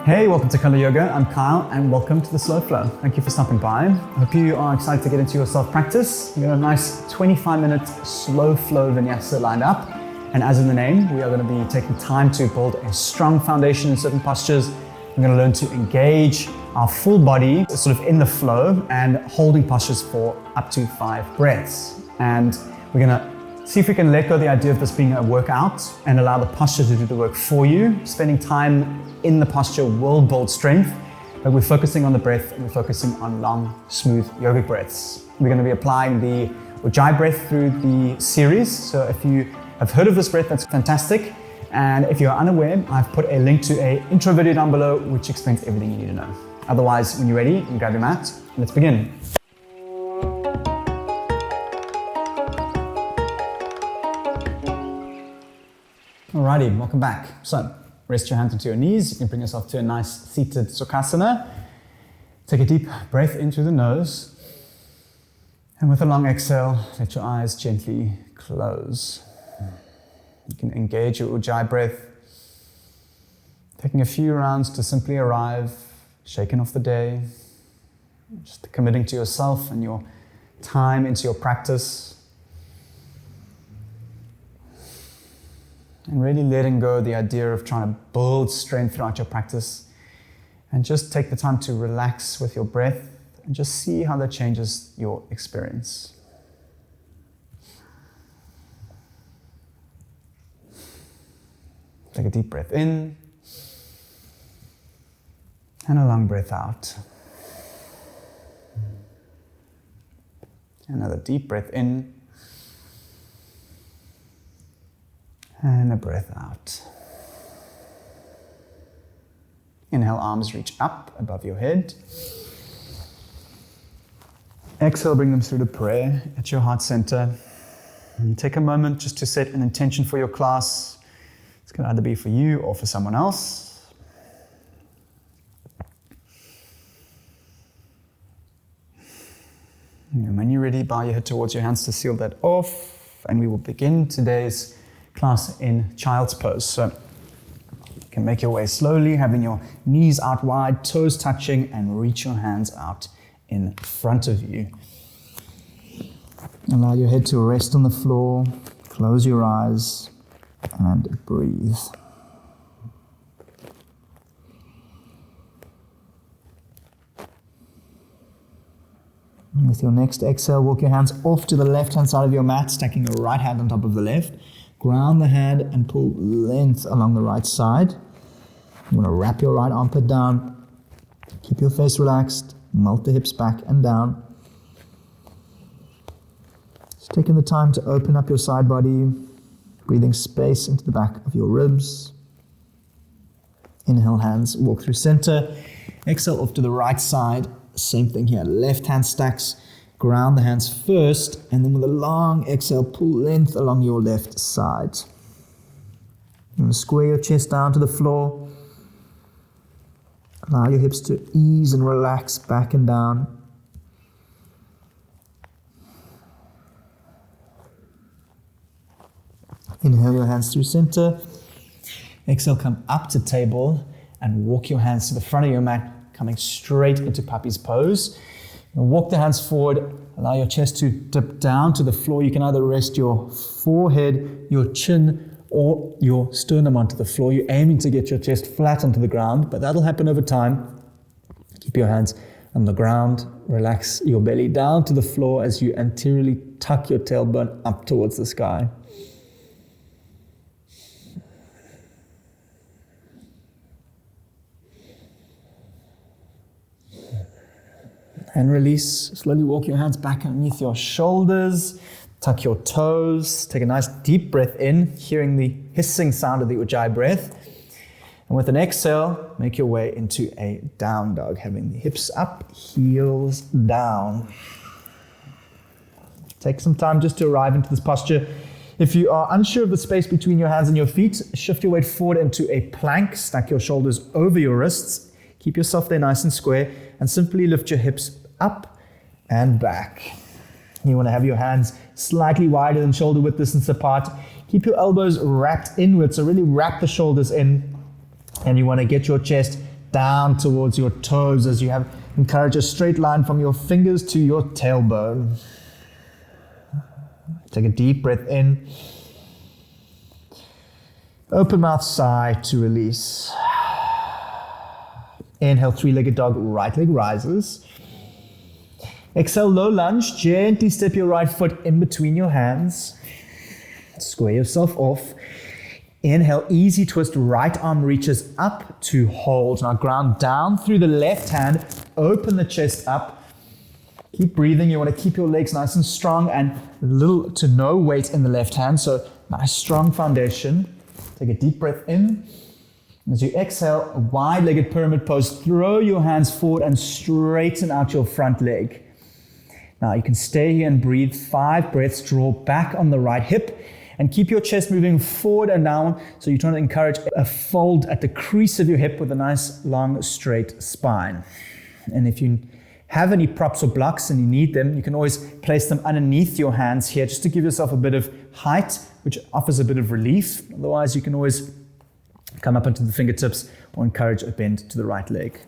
Hey, welcome to Color Yoga. I'm Kyle and welcome to the Slow Flow. Thank you for stopping by. I hope you are excited to get into your self-practice. We've got a nice 25-minute slow flow vinyasa lined up. And as in the name, we are going to be taking time to build a strong foundation in certain postures. We're going to learn to engage our full body sort of in the flow and holding postures for up to 5 breaths. And we're going to see if we can let go of the idea of this being a workout and allow the posture to do the work for you. Spending time in the posture will build strength, but we're focusing on the breath and we're focusing on long, smooth yogic breaths. We're going to be applying the Ujjayi breath through the series. So if you have heard of this breath, that's fantastic. And if you're unaware, I've put a link to an intro video down below which explains everything you need to know. Otherwise, when you're ready, you can grab your mat. Let's begin. Alrighty, welcome back. So, rest your hands onto your knees. You can bring yourself to a nice seated Sukhasana. Take a deep breath in through the nose. And with a long exhale, let your eyes gently close. You can engage your Ujjayi breath. Taking a few rounds to simply arrive, shaking off the day. Just committing to yourself and your time into your practice. And really letting go of the idea of trying to build strength throughout your practice. And just take the time to relax with your breath and just see how that changes your experience. Take a deep breath in and a long breath out. Another deep breath in. And a breath out. Inhale, arms reach up above your head. Exhale, bring them through to prayer at your heart center. And take a moment just to set an intention for your class. It's going to either be for you or for someone else. And when you're ready, bow your head towards your hands to seal that off. And we will begin today's class in child's pose. So you can make your way slowly, having your knees out wide, toes touching, and reach your hands out in front of you. Allow your head to rest on the floor, close your eyes, and breathe. And with your next exhale, walk your hands off to the left-hand side of your mat, stacking your right hand on top of the left. Ground the head and pull length along the right side. You want to wrap your right armpit down. Keep your face relaxed. Melt the hips back and down. Just taking the time to open up your side body. Breathing space into the back of your ribs. Inhale, hands walk through center. Exhale off to the right side. Same thing here. Left hand stacks. Ground the hands first, and then with a long exhale, pull length along your left side. You want to square your chest down to the floor. Allow your hips to ease and relax back and down. Inhale your hands through center. Exhale, come up to table and walk your hands to the front of your mat, coming straight into puppy's pose. And walk the hands forward, allow your chest to dip down to the floor. You can either rest your forehead, your chin, or your sternum onto the floor. You're aiming to get your chest flat onto the ground, but that'll happen over time. Keep your hands on the ground. Relax your belly down to the floor as you anteriorly tuck your tailbone up towards the sky. And release. Slowly walk your hands back underneath your shoulders. Tuck your toes. Take a nice deep breath in, hearing the hissing sound of the Ujjayi breath. And with an exhale, make your way into a down dog, having the hips up, heels down. Take some time just to arrive into this posture. If you are unsure of the space between your hands and your feet, shift your weight forward into a plank. Stack your shoulders over your wrists. Keep yourself there nice and square, and simply lift your hips up and back. You want to have your hands slightly wider than shoulder width distance apart. Keep your elbows wrapped inwards, so really wrap the shoulders in. And you want to get your chest down towards your toes as you encourage a straight line from your fingers to your tailbone. Take a deep breath in. Open mouth sigh to release. Inhale, three-legged dog, right leg rises. Exhale, low lunge. Gently step your right foot in between your hands. Square yourself off. Inhale, easy twist, right arm reaches up to hold. Now ground down through the left hand, open the chest up. Keep breathing. You want to keep your legs nice and strong and little to no weight in the left hand. So nice strong foundation. Take a deep breath in. As you exhale, a wide-legged pyramid pose, throw your hands forward and straighten out your front leg. Now you can stay here and breathe 5 breaths, draw back on the right hip and keep your chest moving forward and down. So you're trying to encourage a fold at the crease of your hip with a nice, long, straight spine. And if you have any props or blocks and you need them, you can always place them underneath your hands here just to give yourself a bit of height, which offers a bit of relief. Otherwise, you can always come up onto the fingertips or encourage a bend to the right leg.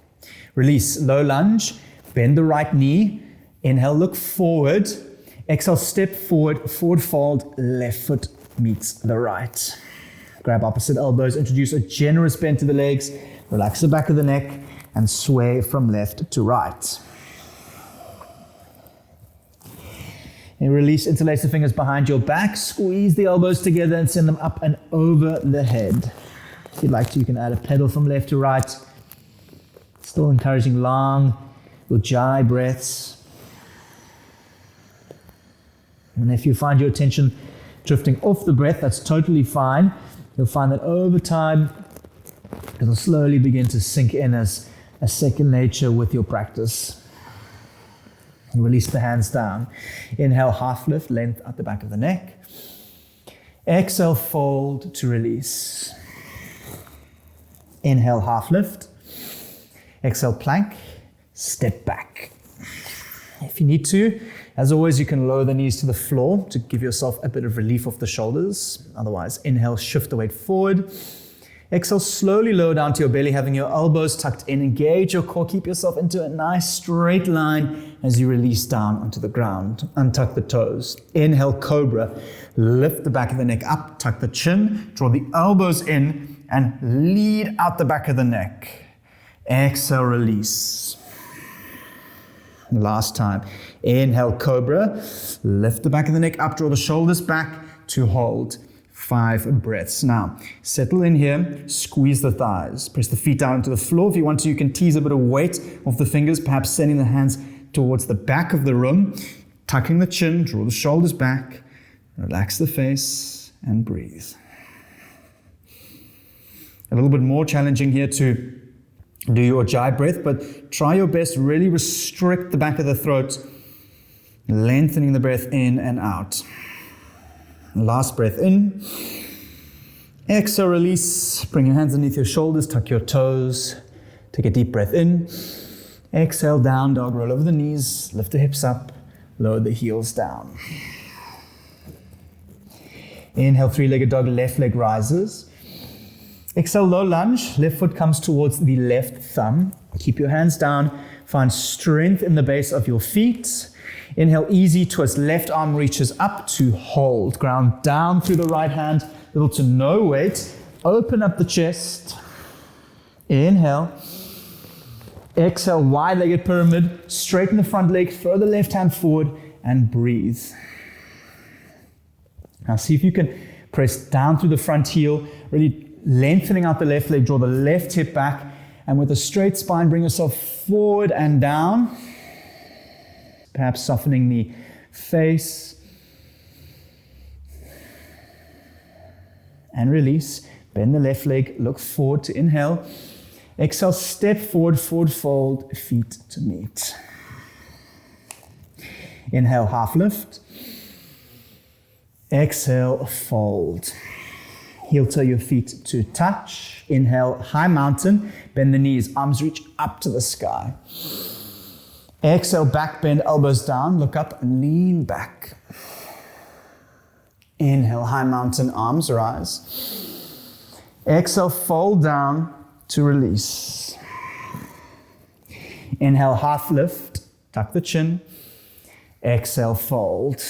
Release, low lunge, bend the right knee. Inhale, look forward. Exhale, step forward, forward fold, left foot meets the right. Grab opposite elbows, introduce a generous bend to the legs, relax the back of the neck, and sway from left to right. And release, interlace the fingers behind your back, squeeze the elbows together and send them up and over the head. If you'd like to, you can add a pedal from left to right. Still encouraging long ujjayi breaths. And if you find your attention drifting off the breath, that's totally fine. You'll find that over time, it'll slowly begin to sink in as a second nature with your practice. And release the hands down. Inhale, half lift, length at the back of the neck. Exhale, fold to release. Inhale, half lift. Exhale, plank, step back. If you need to, as always, you can lower the knees to the floor to give yourself a bit of relief off the shoulders. Otherwise, inhale, shift the weight forward. Exhale, slowly lower down to your belly, having your elbows tucked in. Engage your core. Keep yourself into a nice straight line as you release down onto the ground. Untuck the toes. Inhale, cobra. Lift the back of the neck up. Tuck the chin. Draw the elbows in and lead out the back of the neck. Exhale, release. Last time. Inhale, cobra. Lift the back of the neck up. Draw the shoulders back to hold. 5 breaths. Now, settle in here. Squeeze the thighs. Press the feet down into the floor. If you want to, you can tease a bit of weight off the fingers, perhaps sending the hands towards the back of the room. Tucking the chin. Draw the shoulders back. Relax the face and breathe. A little bit more challenging here to do your ujjayi breath, but try your best. Really restrict the back of the throat, lengthening the breath in and out. Last breath in. Exhale, release. Bring your hands underneath your shoulders, tuck your toes. Take a deep breath in. Exhale, down dog, roll over the knees, lift the hips up, lower the heels down. Inhale, three-legged dog, left leg rises. Exhale, low lunge, left foot comes towards the left thumb. Keep your hands down, find strength in the base of your feet. Inhale, easy twist, left arm reaches up to hold. Ground down through the right hand, little to no weight. Open up the chest. Inhale. Exhale, wide-legged pyramid. Straighten the front leg, throw the left hand forward and breathe. Now see if you can press down through the front heel, really lengthening out the left leg, draw the left hip back, and with a straight spine, bring yourself forward and down. Perhaps softening the face. And release. Bend the left leg, look forward to inhale. Exhale, step forward, forward fold, feet to meet. Inhale, half lift. Exhale, fold. Heel toe your feet to touch. Inhale, high mountain. Bend the knees, arms reach up to the sky. Exhale, back bend, elbows down. Look up and lean back. Inhale, high mountain, arms rise. Exhale, fold down to release. Inhale, half lift, tuck the chin. Exhale, fold.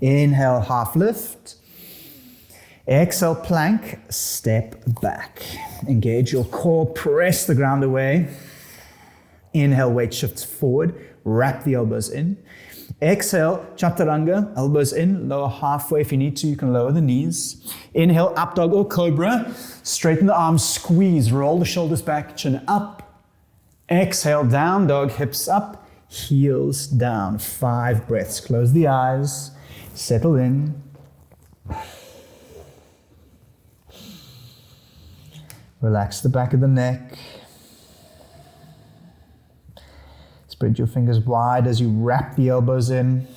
Inhale, half lift. Exhale, plank, step back. Engage your core, press the ground away. Inhale, weight shifts forward, wrap the elbows in. Exhale, chaturanga, elbows in, lower halfway. If you need to, you can lower the knees. Inhale, up dog or cobra. Straighten the arms, squeeze, roll the shoulders back, chin up. Exhale, down dog, hips up, heels down. 5 breaths. Close the eyes, settle in. Relax the back of the neck. Spread your fingers wide as you wrap the elbows in.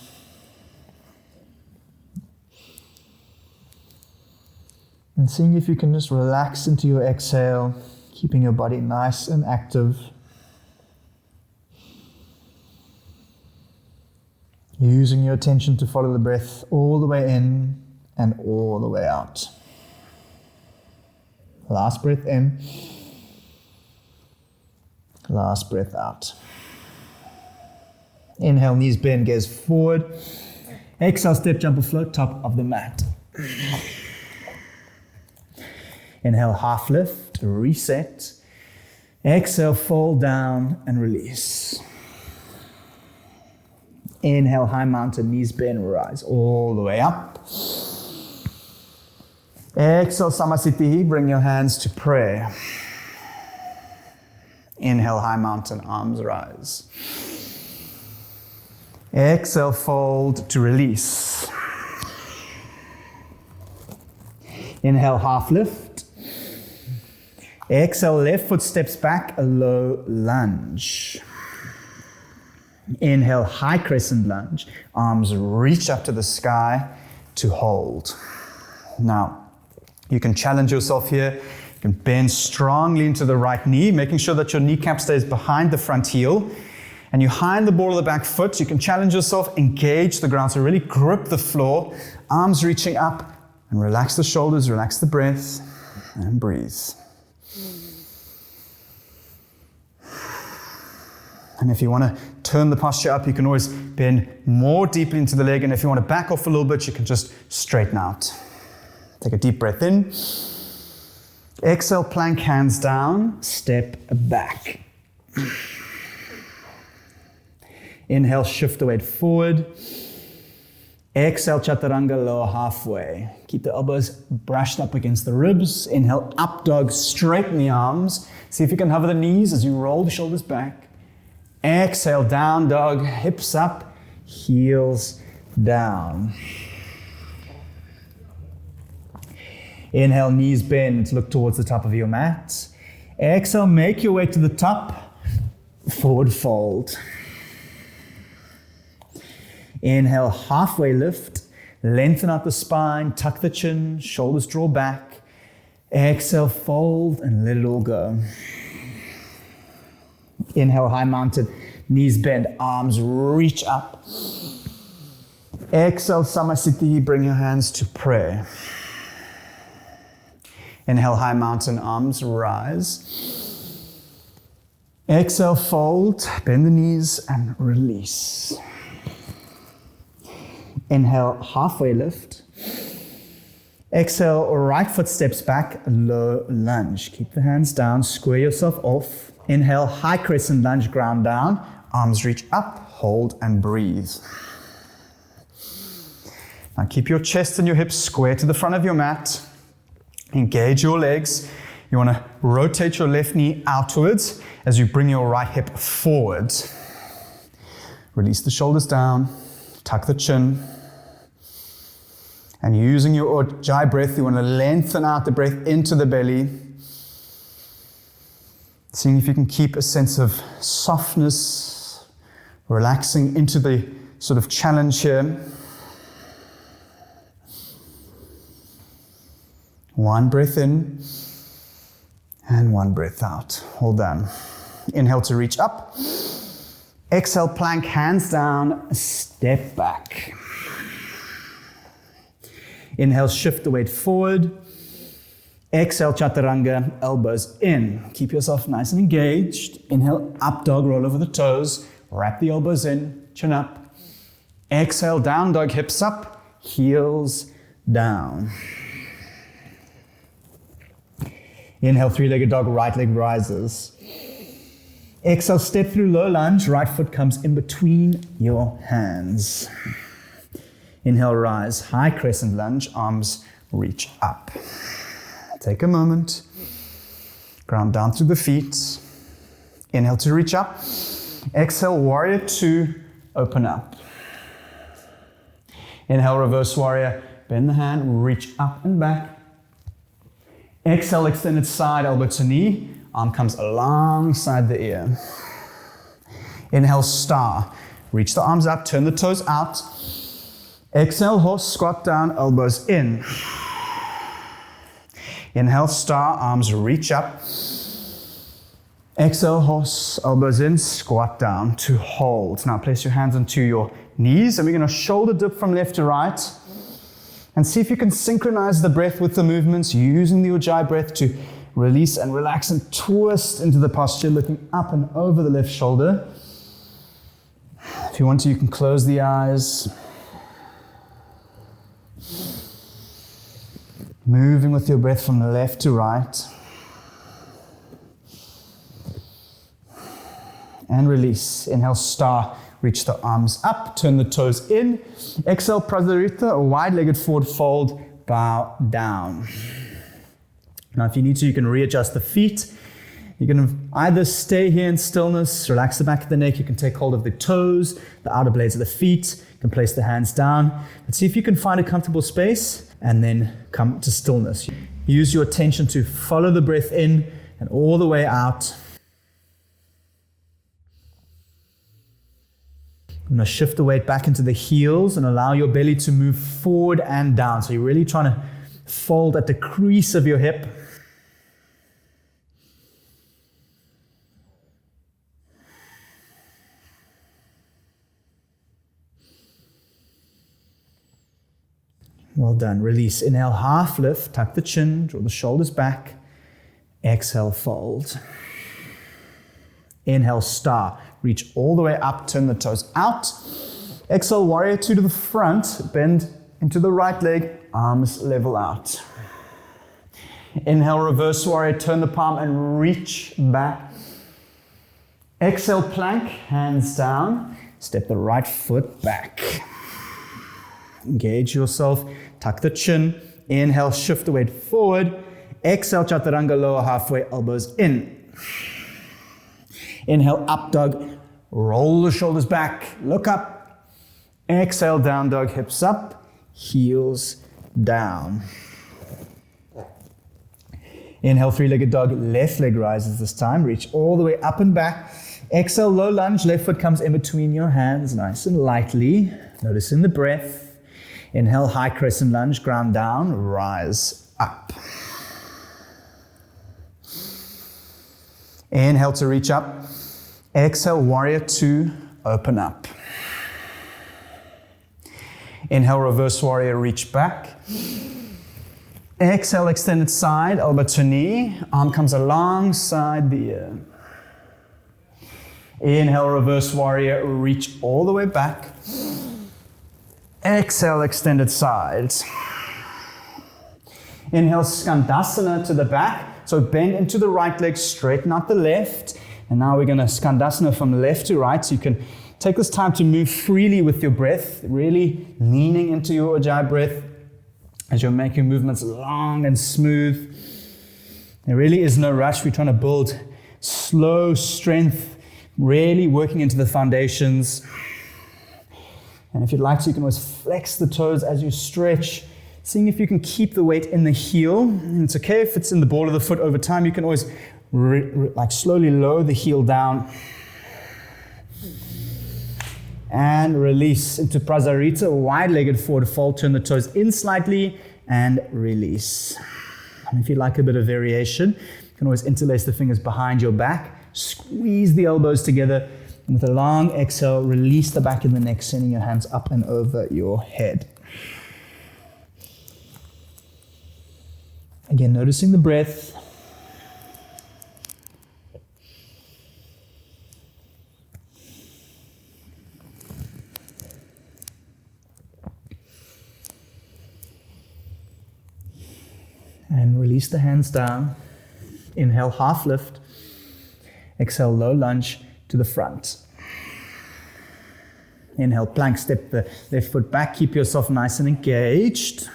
And seeing if you can just relax into your exhale, keeping your body nice and active. Using your attention to follow the breath all the way in and all the way out. Last breath in. Last breath out. Inhale, knees bend, gaze forward. Exhale, step, jump or float, top of the mat. Inhale, half lift, reset. Exhale, fall down and release. Inhale, high mountain, knees bend, rise all the way up. Exhale, Samasthiti, bring your hands to prayer. Inhale, high mountain, arms rise. Exhale, fold to release. Inhale, half lift. Exhale, left foot steps back, a low lunge. Inhale, high crescent lunge. Arms reach up to the sky to hold. Now, you can challenge yourself here. You can bend strongly into the right knee, making sure that your kneecap stays behind the front heel. And you hind the ball of the back foot. You can challenge yourself, engage the ground. So really grip the floor, arms reaching up, and relax the shoulders, relax the breath, and breathe. And if you want to turn the posture up, you can always bend more deeply into the leg. And if you want to back off a little bit, you can just straighten out. Take a deep breath in. Exhale, plank, hands down, step back. Inhale, shift the weight forward. Exhale, chaturanga, lower halfway. Keep the elbows brushed up against the ribs. Inhale, up dog, straighten the arms. See if you can hover the knees as you roll the shoulders back. Exhale, down dog, hips up, heels down. Inhale, knees bend, look towards the top of your mat. Exhale, make your way to the top, forward fold. Inhale, halfway lift, lengthen out the spine, tuck the chin, shoulders draw back. Exhale, fold, and let it all go. Inhale, high mountain, knees bend, arms reach up. Exhale, Samasthiti, bring your hands to prayer. Inhale, high mountain, arms rise. Exhale, fold, bend the knees and release. Inhale, halfway lift. Exhale, right foot steps back, low lunge. Keep the hands down, square yourself off. Inhale, high crescent lunge, ground down. Arms reach up, hold and breathe. Now keep your chest and your hips square to the front of your mat. Engage your legs. You want to rotate your left knee outwards as you bring your right hip forward. Release the shoulders down, tuck the chin. And using your Ujjayi breath, you want to lengthen out the breath into the belly. Seeing if you can keep a sense of softness, relaxing into the sort of challenge here. One breath in and one breath out. All done. Inhale to reach up. Exhale, plank, hands down, step back. Inhale, shift the weight forward. Exhale, chaturanga, elbows in. Keep yourself nice and engaged. Inhale, up dog, roll over the toes. Wrap the elbows in, chin up. Exhale, down dog, hips up, heels down. Inhale, three-legged dog, right leg rises. Exhale, step through low lunge, right foot comes in between your hands. Inhale, rise, high crescent lunge, arms reach up. Take a moment, ground down through the feet. Inhale to reach up. Exhale, warrior two, open up. Inhale, reverse warrior, bend the hand, reach up and back. Exhale, extended side, elbow to knee, arm comes alongside the ear. Inhale, star, reach the arms up, turn the toes out. Exhale, horse, squat down, elbows in. Inhale, star, arms reach up. Exhale, horse, elbows in, squat down to hold. Now place your hands onto your knees and we're going to shoulder dip from left to right. And see if you can synchronize the breath with the movements, using the ujjayi breath to release and relax and twist into the posture, looking up and over the left shoulder. If you want to, you can close the eyes. Moving with your breath from left to right. And release. Inhale, star. Reach the arms up. Turn the toes in. Exhale, prasarita, a wide-legged forward fold. Bow down. Now, if you need to, you can readjust the feet. You can either stay here in stillness, relax the back of the neck. You can take hold of the toes, the outer blades of the feet. You can place the hands down. But see if you can find a comfortable space and then come to stillness. Use your attention to follow the breath in and all the way out. I'm going to shift the weight back into the heels and allow your belly to move forward and down. So you're really trying to fold at the crease of your hip. Well done. Release. Inhale, half lift, tuck the chin, draw the shoulders back. Exhale, fold. Inhale, star. Reach all the way up, turn the toes out. Exhale, warrior two to the front, bend into the right leg, arms level out. Inhale, reverse warrior, turn the palm and reach back. Exhale, plank, hands down. Step the right foot back. Engage yourself, tuck the chin. Inhale, shift the weight forward. Exhale, chaturanga, lower halfway, elbows in. Inhale, up dog, roll the shoulders back, look up. Exhale, down dog, hips up, heels down. Inhale, three-legged dog, left leg rises this time. Reach all the way up and back. Exhale, low lunge, left foot comes in between your hands, nice and lightly. Noticing the breath. Inhale, high crescent lunge, ground down, rise up. Inhale to reach up. Exhale, warrior two, open up. Inhale, reverse warrior, reach back. Exhale, extended side, elbow to knee. Arm comes alongside the ear. Inhale, reverse warrior, reach all the way back. Exhale, extended sides. Inhale, skandasana to the back. So bend into the right leg, straighten out the left. And now we're going to skandasana from left to right. So you can take this time to move freely with your breath, really leaning into your ujjayi breath as you're making movements long and smooth. There really is no rush. We're trying to build slow strength, really working into the foundations. And if you'd like to, you can always flex the toes as you stretch, seeing if you can keep the weight in the heel. And it's okay if it's in the ball of the foot over time. You can always slowly lower the heel down. And release into prasarita, wide-legged forward fold. Turn the toes in slightly and release. And if you'd like a bit of variation, you can always interlace the fingers behind your back. Squeeze the elbows together. And with a long exhale, release the back of the neck, sending your hands up and over your head. Again, noticing the breath. And release the hands down. Inhale, half lift. Exhale, low lunge to the front. Inhale, plank, step the left foot back. Keep yourself nice and engaged.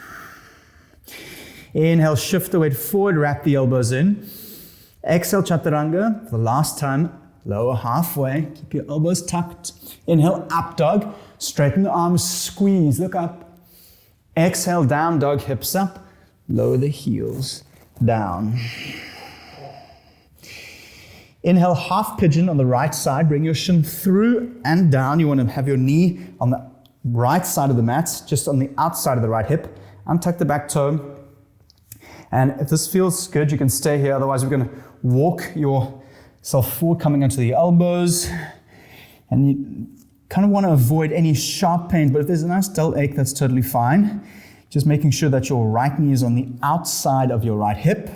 Inhale, shift the weight forward, wrap the elbows in. Exhale, chaturanga. For the last time, lower halfway. Keep your elbows tucked. Inhale, up dog. Straighten the arms, squeeze, look up. Exhale, down dog, hips up. Lower the heels down. Inhale, half pigeon on the right side. Bring your shin through and down. You want to have your knee on the right side of the mat, just on the outside of the right hip. Untuck the back toe. And if this feels good, you can stay here. Otherwise, we're going to walk yourself forward, coming onto the elbows. And you kind of want to avoid any sharp pain, but if there's a nice dull ache, that's totally fine. Just making sure that your right knee is on the outside of your right hip.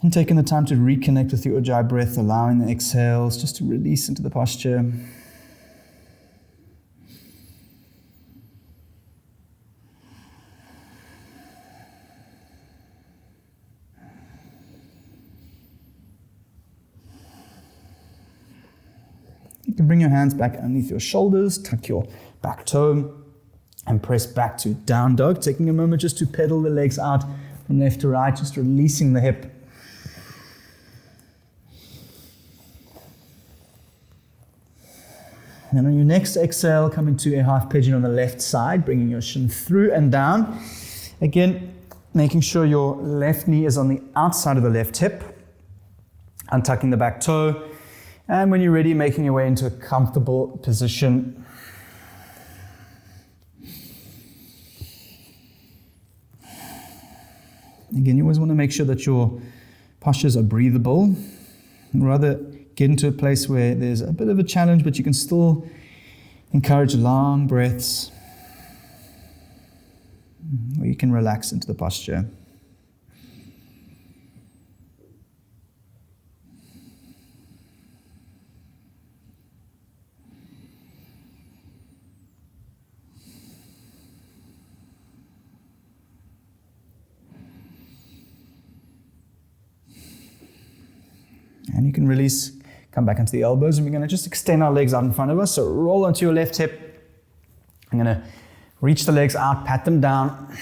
And taking the time to reconnect with your Ujjayi breath, allowing the exhales just to release into the posture. You can bring your hands back underneath your shoulders, tuck your back toe, and press back to down dog. Taking a moment just to pedal the legs out from left to right, just releasing the hip. And on your next exhale, come into a half pigeon on the left side, bringing your shin through and down. Again, making sure your left knee is on the outside of the left hip, untucking the back toe. And when you're ready, making your way into a comfortable position. Again, you always want to make sure that your postures are breathable. Rather, get into a place where there's a bit of a challenge, but you can still encourage long breaths, where you can relax into the posture. And you can release, come back into the elbows, and we're going to just extend our legs out in front of us. So roll onto your left hip. I'm going to reach the legs out, pat them down.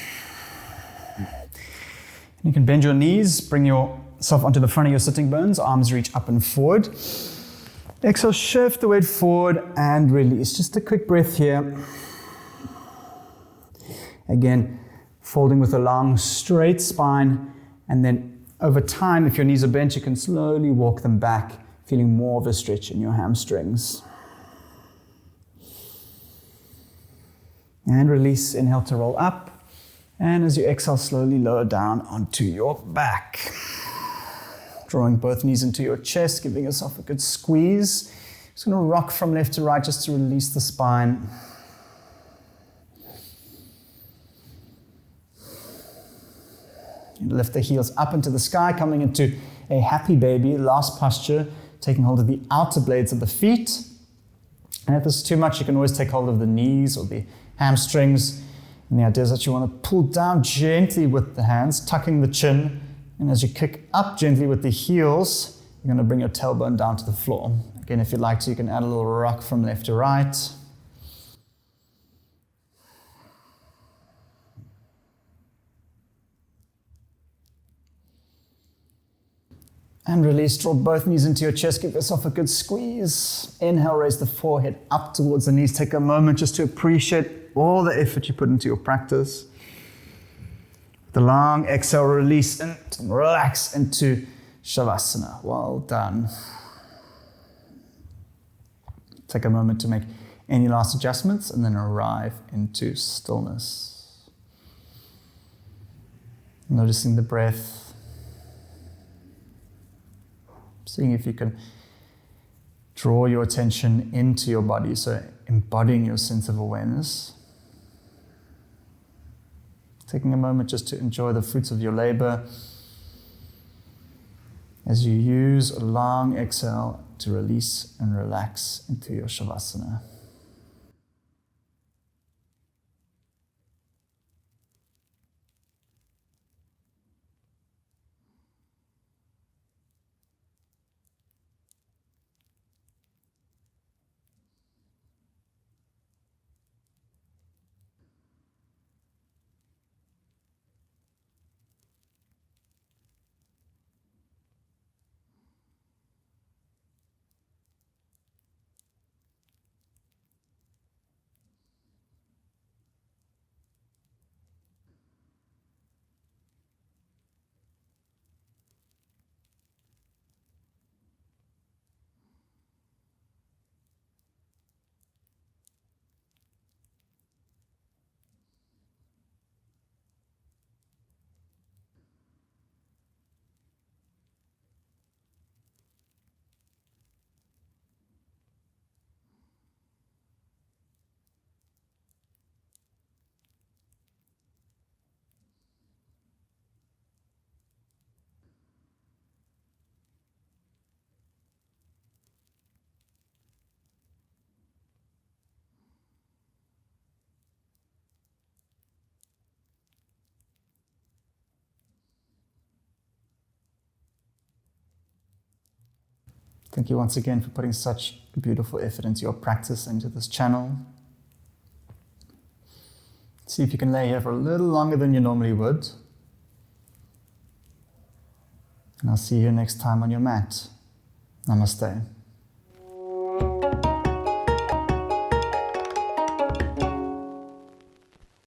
And you can bend your knees, bring yourself onto the front of your sitting bones, arms reach up and forward. Exhale, shift the weight forward and release. Just a quick breath here. Again, folding with a long, straight spine, and then over time, if your knees are bent, you can slowly walk them back, feeling more of a stretch in your hamstrings. And release, inhale to roll up. And as you exhale, slowly lower down onto your back. Drawing both knees into your chest, giving yourself a good squeeze. Just going to rock from left to right just to release the spine. Lift the heels up into the sky, coming into a happy baby, last posture, taking hold of the outer blades of the feet. And if this is too much, you can always take hold of the knees or the hamstrings. And the idea is that you want to pull down gently with the hands, tucking the chin. And as you kick up gently with the heels, you're going to bring your tailbone down to the floor. Again, if you'd like to, you can add a little rock from left to right. And release, draw both knees into your chest, give yourself a good squeeze. Inhale, raise the forehead up towards the knees. Take a moment just to appreciate all the effort you put into your practice. The long exhale, release and relax into Shavasana. Well done. Take a moment to make any last adjustments and then arrive into stillness. Noticing the breath. Seeing if you can draw your attention into your body, so embodying your sense of awareness. Taking a moment just to enjoy the fruits of your labor as you use a long exhale to release and relax into your Shavasana. Thank you once again for putting such beautiful effort into your practice, into this channel. See if you can lay here for a little longer than you normally would. And I'll see you next time on your mat. Namaste.